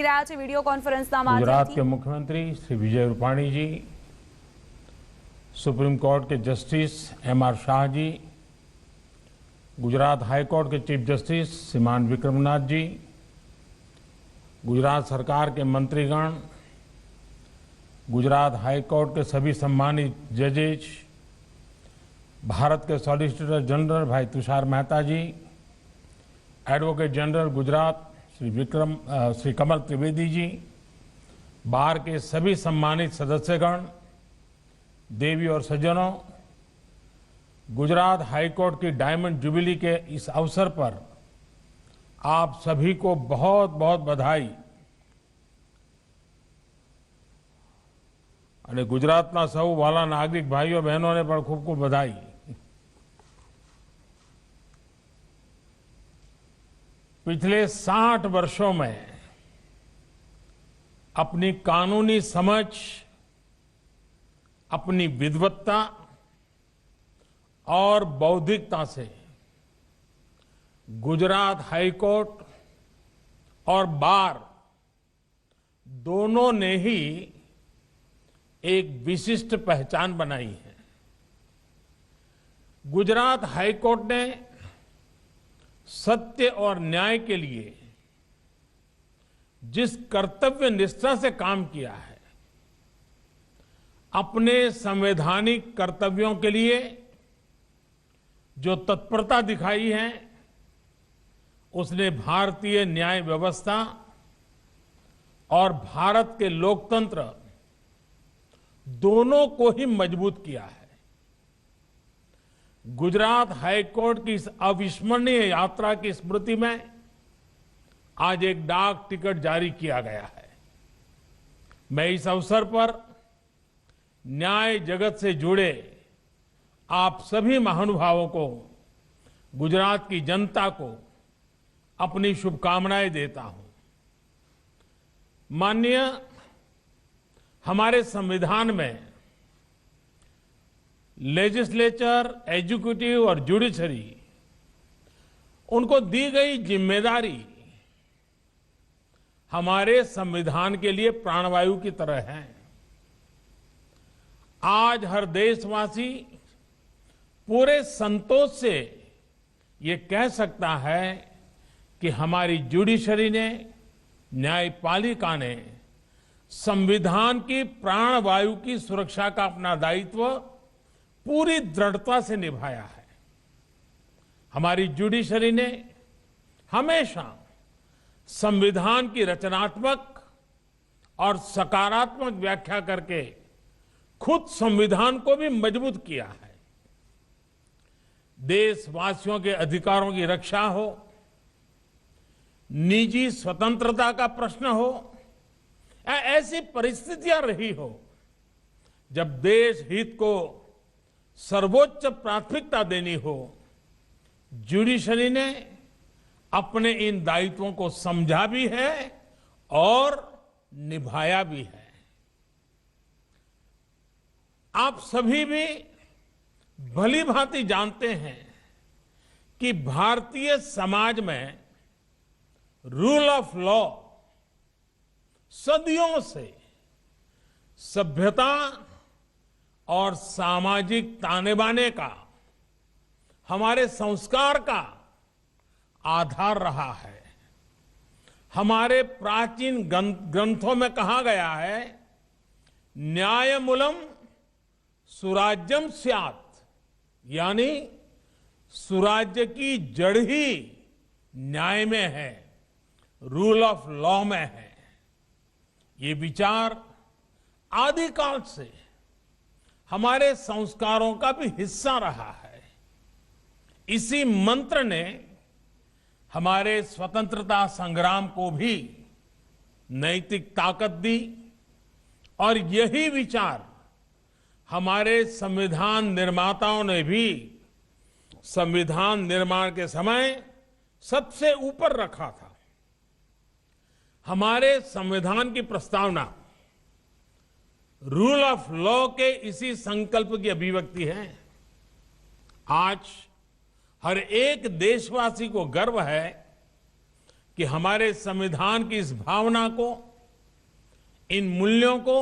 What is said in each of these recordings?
Video कॉन्फ्रेंसના Gujarat માધ્યમથી के मुख्यमंत्री श्री विजय रूपाणी जी, सुप्रीम कोर्ट के justice MR. Shah ji, Gujarat high court के चीफ जस्टिस श्रीमान विक्रमनाथ जी, गुजरात सरकार के मंत्रीगण, गुजरात हाई कोर्ट के सभी सम्मानित जजेज, भारत के सॉलिसिटर जनरल भाई तुषार मेहता जी, एडवोकेट जनरल गुजरात श्री कमल त्रिवेदी जी, बार के सभी सम्मानित सदस्यगण, देवी और सज्जनों, गुजरात हाई कोर्ट की डायमंड जुबिली के इस अवसर पर आप सभी को बहुत बहुत बधाई। અને ગુજરાતના સૌ વાલા નાગરિક ભાઈઓ બહેનોને પણ ખૂબ ખૂબ બધાઈ। पिछले 60 वर्षों में अपनी कानूनी समझ, अपनी विद्वत्ता और बौद्धिकता से गुजरात हाई कोर्ट और बार दोनों ने ही एक विशिष्ट पहचान बनाई है। गुजरात हाई कोर्ट ने सत्य और न्याय के लिए जिस कर्तव्य निष्ठा से काम किया है, अपने संवैधानिक कर्तव्यों के लिए जो तत्परता दिखाई है, उसने भारतीय न्याय व्यवस्था और भारत के लोकतंत्र दोनों को ही मजबूत किया है। गुजरात हाई कोर्ट की इस अविस्मरणीय यात्रा की स्मृति में आज एक डाक टिकट जारी किया गया है। मैं इस अवसर पर न्याय जगत से जुड़े आप सभी महानुभावों को, गुजरात की जनता को अपनी शुभकामनाएं देता हूं। माननीय, हमारे संविधान में लेजिस्लेचर, एग्जीक्यूटिव और जुडिशरी, उनको दी गई जिम्मेदारी हमारे संविधान के लिए प्राणवायु की तरह है। आज हर देशवासी पूरे संतोष से ये कह सकता है कि हमारी जुडिशरी ने, न्यायपालिका ने संविधान की प्राणवायु की सुरक्षा का अपना दायित्व पूरी दृढ़ता से निभाया है। हमारी जुडिशरी ने हमेशा संविधान की रचनात्मक और सकारात्मक व्याख्या करके खुद संविधान को भी मजबूत किया है। देशवासियों के अधिकारों की रक्षा हो, निजी स्वतंत्रता का प्रश्न हो, या ऐसी परिस्थितियां रही हो जब देश हित को सर्वोच्च प्राथमिकता देनी हो, जुडिशरी ने अपने इन दायित्वों को समझा भी है और निभाया भी है। आप सभी भी भली भांति जानते हैं कि भारतीय समाज में रूल ऑफ लॉ सदियों से सभ्यता और सामाजिक ताने बाने का, हमारे संस्कार का आधार रहा है। हमारे प्राचीन ग्रंथों में कहा गया है, न्यायमूलम सुराज्यम स्यात्, यानी सुराज्य की जड़ ही न्याय में है, रूल ऑफ लॉ में है। ये विचार आदिकाल से हमारे संस्कारों का भी हिस्सा रहा है। इसी मंत्र ने हमारे स्वतंत्रता संग्राम को भी नैतिक ताकत दी और यही विचार हमारे संविधान निर्माताओं ने भी संविधान निर्माण के समय सबसे ऊपर रखा था। हमारे संविधान की प्रस्तावना रूल ऑफ लॉ के इसी संकल्प की अभिव्यक्ति है। आज हर एक देशवासी को गर्व है कि हमारे संविधान की इस भावना को, इन मूल्यों को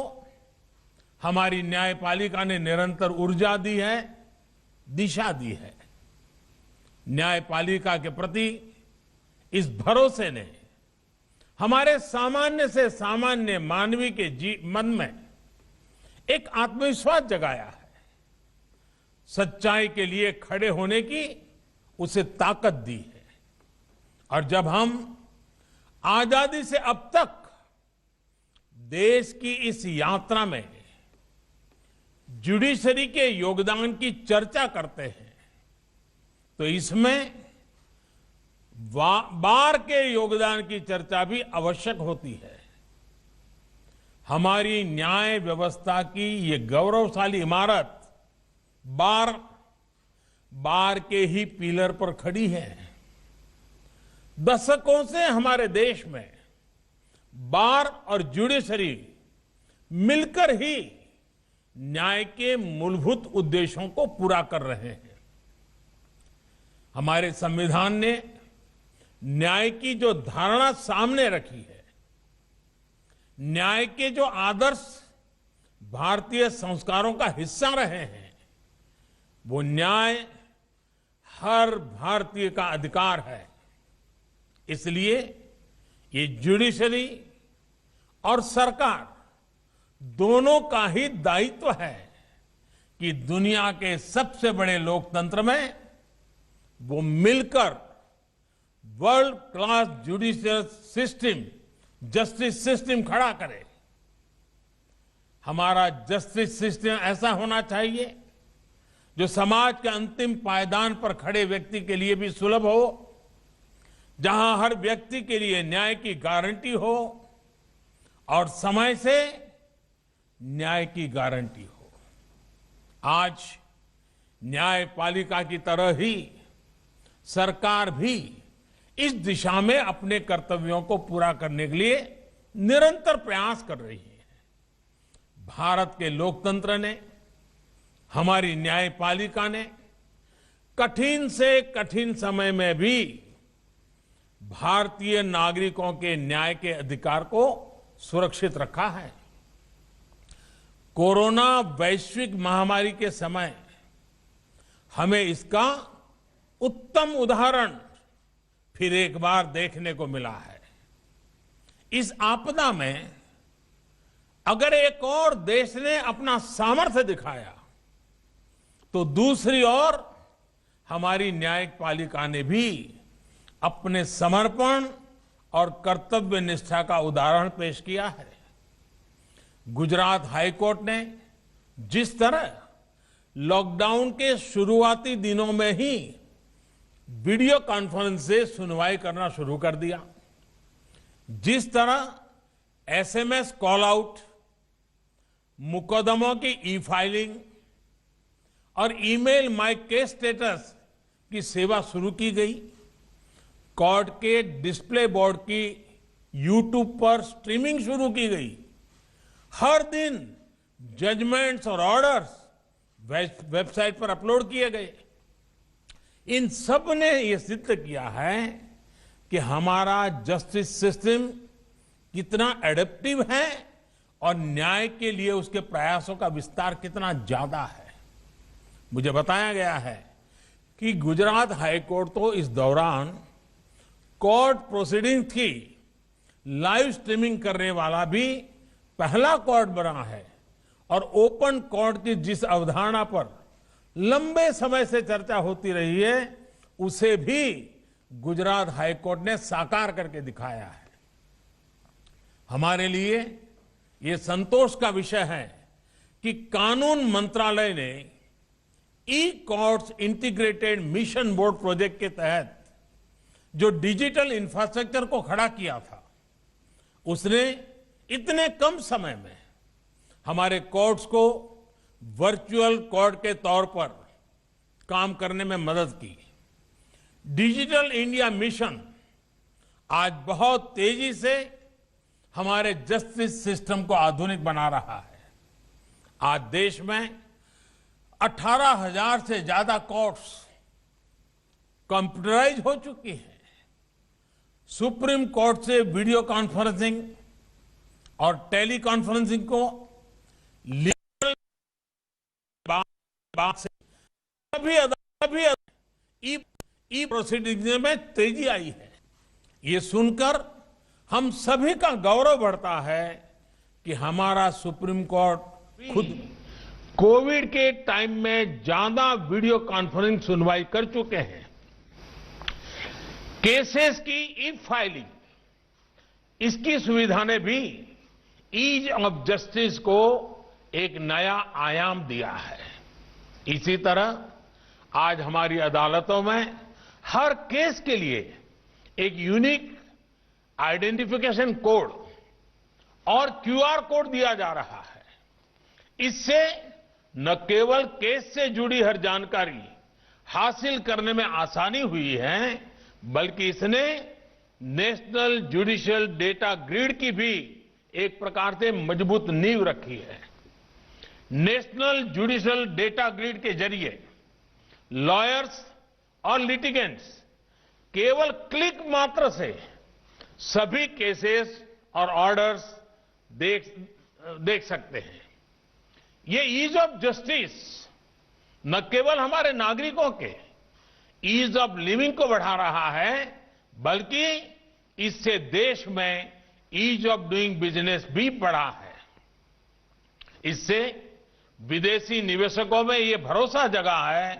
हमारी न्यायपालिका ने निरंतर ऊर्जा दी है, दिशा दी है। न्यायपालिका के प्रति इस भरोसे ने हमारे सामान्य से सामान्य मानवी के मन में एक आत्मविश्वास जगाया है, सच्चाई के लिए खड़े होने की उसे ताकत दी है। और जब हम आजादी से अब तक देश की इस यात्रा में जुडिशरी के योगदान की चर्चा करते हैं, तो इसमें बार के योगदान की चर्चा भी आवश्यक होती है। हमारी न्याय व्यवस्था की ये गौरवशाली इमारत बार के ही पिलर पर खड़ी है। दशकों से हमारे देश में बार और जुडिशरी मिलकर ही न्याय के मूलभूत उद्देश्यों को पूरा कर रहे हैं। हमारे संविधान ने न्याय की जो धारणा सामने रखी है, न्याय के जो आदर्श भारतीय संस्कारों का हिस्सा रहे हैं, वो न्याय हर भारतीय का अधिकार है। इसलिए ये जुडिशरी और सरकार दोनों का ही दायित्व है कि दुनिया के सबसे बड़े लोकतंत्र में वो मिलकर world class judicial system, justice system खड़ा करे। हमारा जस्टिस सिस्टम ऐसा होना चाहिए जो समाज के अंतिम पायदान पर खड़े व्यक्ति के लिए भी सुलभ हो, जहां हर व्यक्ति के लिए न्याय की गारंटी हो और समय से न्याय की गारंटी हो। आज न्यायपालिका की तरह ही सरकार भी इस दिशा में अपने कर्तव्यों को पूरा करने के लिए निरंतर प्रयास कर रही है। भारत के लोकतंत्र ने, हमारी न्यायपालिका ने कठिन से कठिन समय में भी भारतीय नागरिकों के न्याय के अधिकार को सुरक्षित रखा है। कोरोना वैश्विक महामारी के समय हमें इसका उत्तम उदाहरण फिर एक बार देखने को मिला है। इस आपदा में अगर एक और देश ने अपना सामर्थ्य दिखाया, तो दूसरी ओर हमारी न्यायपालिका ने भी अपने समर्पण और कर्तव्य निष्ठा का उदाहरण पेश किया है। गुजरात हाईकोर्ट ने जिस तरह लॉकडाउन के शुरुआती दिनों में ही वीडियो कॉन्फ्रेंस से सुनवाई करना शुरू कर दिया, जिस तरह एसएमएस कॉल आउट, मुकदमों की ई फाइलिंग और ईमेल माय केस स्टेटस की सेवा शुरू की गई, कोर्ट के डिस्प्ले बोर्ड की यूट्यूब पर स्ट्रीमिंग शुरू की गई, हर दिन जजमेंट्स और ऑर्डर्स वेबसाइट पर अपलोड किए गए। इन सब ने यह सिद्ध किया है कि हमारा जस्टिस सिस्टम कितना एडेप्टिव है और न्याय के लिए उसके प्रयासों का विस्तार कितना ज्यादा है। मुझे बताया गया है कि गुजरात हाईकोर्ट तो इस दौरान कोर्ट प्रोसीडिंग की लाइव स्ट्रीमिंग करने वाला भी पहला कोर्ट बना है और ओपन कोर्ट की जिस अवधारणा पर लंबे समय से चर्चा होती रही है, उसे भी गुजरात हाईकोर्ट ने साकार करके दिखाया है। हमारे लिए ये संतोष का विषय है कि कानून मंत्रालय ने e courts integrated mission board project के तहत जो डिजिटल इंफ्रास्ट्रक्चर को खड़ा किया था, उसने इतने कम समय में हमारे कोर्ट्स को वर्चुअल कोर्ट के तौर पर काम करने में मदद की। डिजिटल इंडिया मिशन आज बहुत तेजी से हमारे जस्टिस सिस्टम को आधुनिक बना रहा है। आज देश में 18,000 से ज्यादा कोर्ट्स कंप्यूटराइज हो चुकी हैं। सुप्रीम कोर्ट से वीडियो कॉन्फ्रेंसिंग और टेली कॉन्फ्रेंसिंग को लीगल बात से अभी ई प्रोसीडिंग में तेजी आई है। ये सुनकर हम सभी का गौरव बढ़ता है कि हमारा सुप्रीम कोर्ट खुद कोविड के टाइम में ज्यादा वीडियो कॉन्फ्रेंसिंग सुनवाई कर चुके हैं। केसेस की ई फाइलिंग इसकी सुविधा ने भी ईज ऑफ जस्टिस को एक नया आयाम दिया है। इसी तरह आज हमारी अदालतों में हर केस के लिए एक यूनिक आइडेंटिफिकेशन कोड और क्यूआर कोड दिया जा रहा है। इससे न केवल केस से जुड़ी हर जानकारी हासिल करने में आसानी हुई है, बल्कि इसने नेशनल जुडिशियल डेटा ग्रिड की भी एक प्रकार से मजबूत नींव रखी है। नेशनल जुडिशियल डेटा ग्रिड के जरिए लॉयर्स और लिटिगेंट्स केवल क्लिक मात्र से सभी केसेस और ऑर्डर्स देख सकते हैं। ये ईज ऑफ जस्टिस न केवल हमारे नागरिकों के ईज ऑफ लिविंग को बढ़ा रहा है, बल्कि इससे देश में ईज ऑफ डूइंग बिजनेस भी बढ़ा है। इससे विदेशी निवेशकों में ये भरोसा जगा है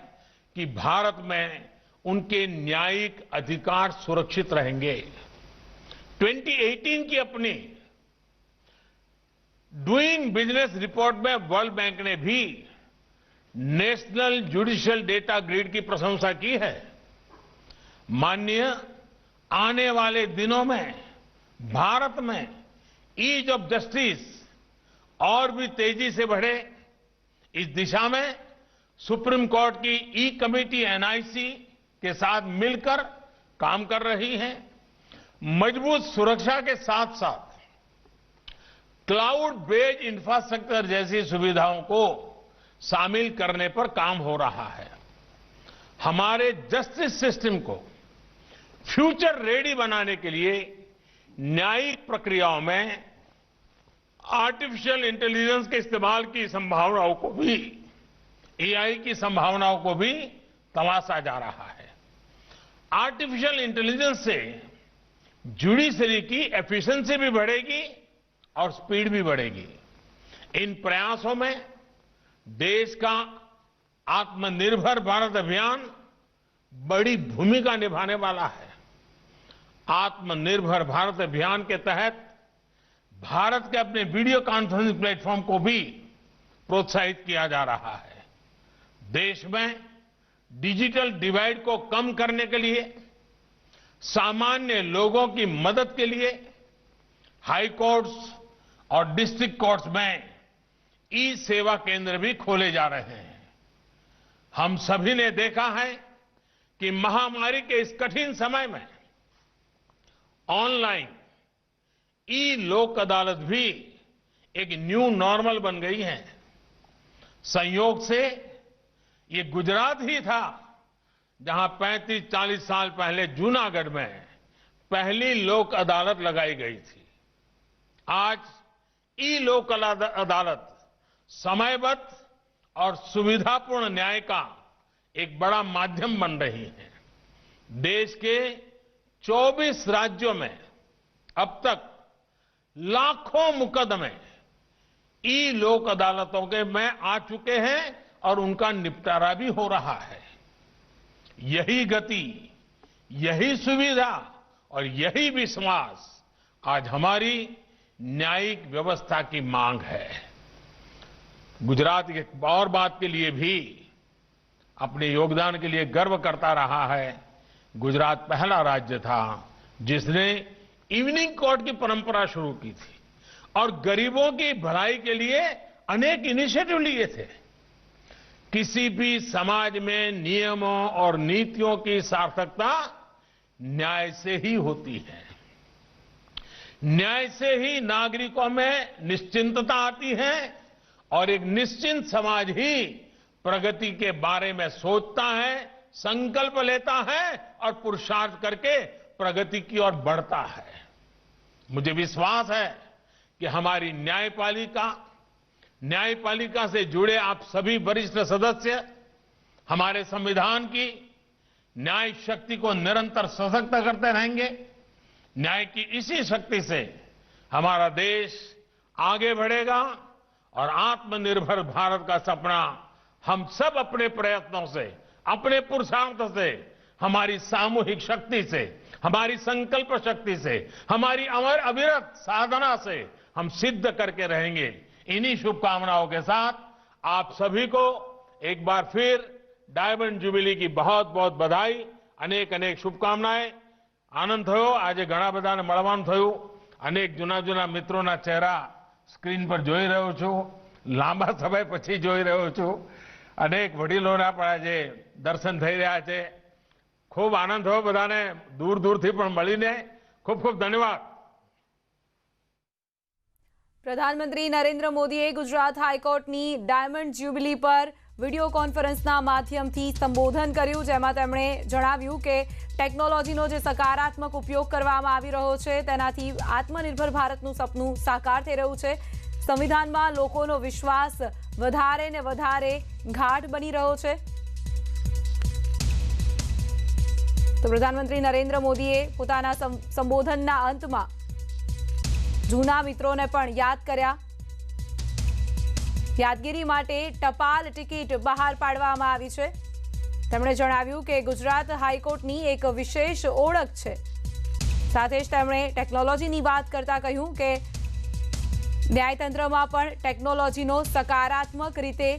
कि भारत में उनके न्यायिक अधिकार सुरक्षित रहेंगे। 2018 की अपनी डूइंग बिजनेस रिपोर्ट में वर्ल्ड बैंक ने भी नेशनल जुडिशियल डेटा ग्रिड की प्रशंसा की है। माननीय, आने वाले दिनों में भारत में ईज ऑफ जस्टिस और भी तेजी से बढ़े, इस दिशा में सुप्रीम कोर्ट की ई कमेटी एनआईसी के साथ मिलकर काम कर रही है। मजबूत सुरक्षा के साथ साथ क्लाउड बेस्ड इंफ्रास्ट्रक्चर जैसी सुविधाओं को शामिल करने पर काम हो रहा है। हमारे जस्टिस सिस्टम को फ्यूचर रेडी बनाने के लिए न्यायिक प्रक्रियाओं में आर्टिफिशियल इंटेलिजेंस के इस्तेमाल की संभावनाओं को भी, एआई की संभावनाओं को भी तलाशा जा रहा है। आर्टिफिशियल इंटेलिजेंस से जुडिशरी की एफिशिएंसी भी बढ़ेगी और स्पीड भी बढ़ेगी। इन प्रयासों में देश का आत्मनिर्भर भारत अभियान बड़ी भूमिका निभाने वाला है। आत्मनिर्भर भारत अभियान के तहत भारत के अपने वीडियो कॉन्फ्रेंसिंग प्लेटफॉर्म को भी प्रोत्साहित किया जा रहा है। देश में डिजिटल डिवाइड को कम करने के लिए, सामान्य लोगों की मदद के लिए हाई कोर्ट्स और डिस्ट्रिक्ट कोर्ट्स में ई सेवा केंद्र भी खोले जा रहे हैं। हम सभी ने देखा है कि महामारी के इस कठिन समय में ऑनलाइन ई लोक अदालत भी एक न्यू नॉर्मल बन गई है। संयोग से ये गुजरात ही था जहां 35-40 साल पहले जूनागढ़ में पहली लोक अदालत लगाई गई थी। आज ई लोक अदालत समयबद्ध और सुविधापूर्ण न्याय का एक बड़ा माध्यम बन रही है। देश के 24 राज्यों में अब तक लाखों मुकदमे ई लोक अदालतों के में आ चुके हैं और उनका निपटारा भी हो रहा है। यही गति, यही सुविधा और यही विश्वास आज हमारी न्यायिक व्यवस्था की मांग है। गुजरात एक और बात के लिए भी अपने योगदान के लिए गर्व करता रहा है। गुजरात पहला राज्य था जिसने इवनिंग कोर्ट की परंपरा शुरू की थी और गरीबों की भलाई के लिए अनेक इनिशिएटिव लिए थे। किसी भी समाज में नियमों और नीतियों की सार्थकता न्याय से ही होती है। न्याय से ही नागरिकों में निश्चिंतता आती है और एक निश्चिंत समाज ही प्रगति के बारे में सोचता है, संकल्प लेता है और पुरुषार्थ करके प्रगति की ओर बढ़ता है। मुझे विश्वास है कि हमारी न्यायपालिका से जुड़े आप सभी वरिष्ठ सदस्य हमारे संविधान की न्याय शक्ति को निरंतर सशक्त करते रहेंगे। न्याय की इसी शक्ति से हमारा देश आगे बढ़ेगा और आत्मनिर्भर भारत का सपना हम सब अपने प्रयत्नों से, अपने पुरुषार्थ से, हमारी सामूहिक शक्ति से, हमारी संकल्प शक्ति से, हमारी अविरत साधना से हम सिद्ध करके रहेंगे। इन्हीं शुभकामनाओं के साथ आप सभी को एक बार फिर डायमंड जुबिली की बहुत बहुत बधाई, अनेक अनेक शुभकामनाएं। आनंद थयो। आज घણા બધાને મળવાનું થયું। અનેક જૂના મિત્રોના ચહેરા સ્ક્રીન પર જોઈ રહ્યો છું। લાંબા સમય પછી જોઈ રહ્યો છું। અનેક વડીલોના પણ આજે દર્શન થઈ રહ્યા છે। ખૂબ આનંદ થયો બધાને દૂર દૂરથી પણ મળીને। ખૂબ ખૂબ ધન્યવાદ। પ્રધાનમંત્રી નરેન્દ્ર મોદીએ ગુજરાત હાઈકોર્ટની ડાયમંડ જ્યુબિલી પર વિડીયો કોન્ફરન્સના માધ્યમથી સંબોધન કર્યું, જેમાં તેમણે જણાવ્યું કે ટેકનોલોજીનો જે સકારાત્મક ઉપયોગ કરવામાં આવી રહ્યો છે તેનાથી આત્મનિર્ભર ભારતનું સપનું સાકાર થઈ રહ્યું છે। સંવિધાનમાં લોકોનો વિશ્વાસ વધારે ને વધારે ગાઢ બની રહ્યો છે। તો પ્રધાનમંત્રી નરેન્દ્ર મોદીએ પોતાના સંબોધનના અંતમાં જૂના મિત્રોને પણ યાદ કર્યા। યાદગીરી માટે ટપાલ ટિકિટ બહાર પાડવામાં આવી છે। તેમણે જણાવ્યું કે ગુજરાત હાઈકોર્ટની એક વિશેષ ઓળખ છે। સાથે જ તેમણે ટેકનોલોજીની વાત કરતા કહ્યું કે ન્યાયતંત્રમાં પણ ટેકનોલોજીનો સકારાત્મક રીતે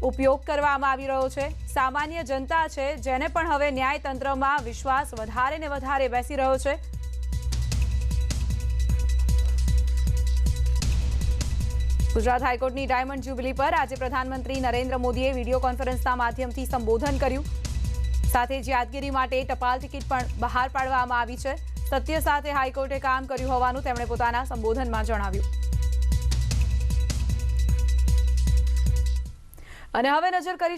ઉપયોગ કરવામાં આવી રહ્યો છે। સામાન્ય જનતા છે જેને પણ હવે ન્યાયતંત્રમાં વિશ્વાસ વધારે ને વધારે બેસી રહ્યો છે। ગુજરાત હાઈકોર્ટની ડાયમંડ જ્યુબિલી પર આજે પ્રધાનમંત્રી નરેન્દ્ર મોદીએ વિડીયો કોન્ફરન્સના માધ્યમથી સંબોધન કર્યું। સાથે જ યાદગીરી માટે ટપાલ ટિકિટ પણ બહાર પાડવામાં આવી છે। સત્ય સાથે હાઈકોર્ટે કામ કર્યું હોવાનું તેમણે પોતાના સંબોધનમાં જણાવ્યું। અને હવે નજર કરીશું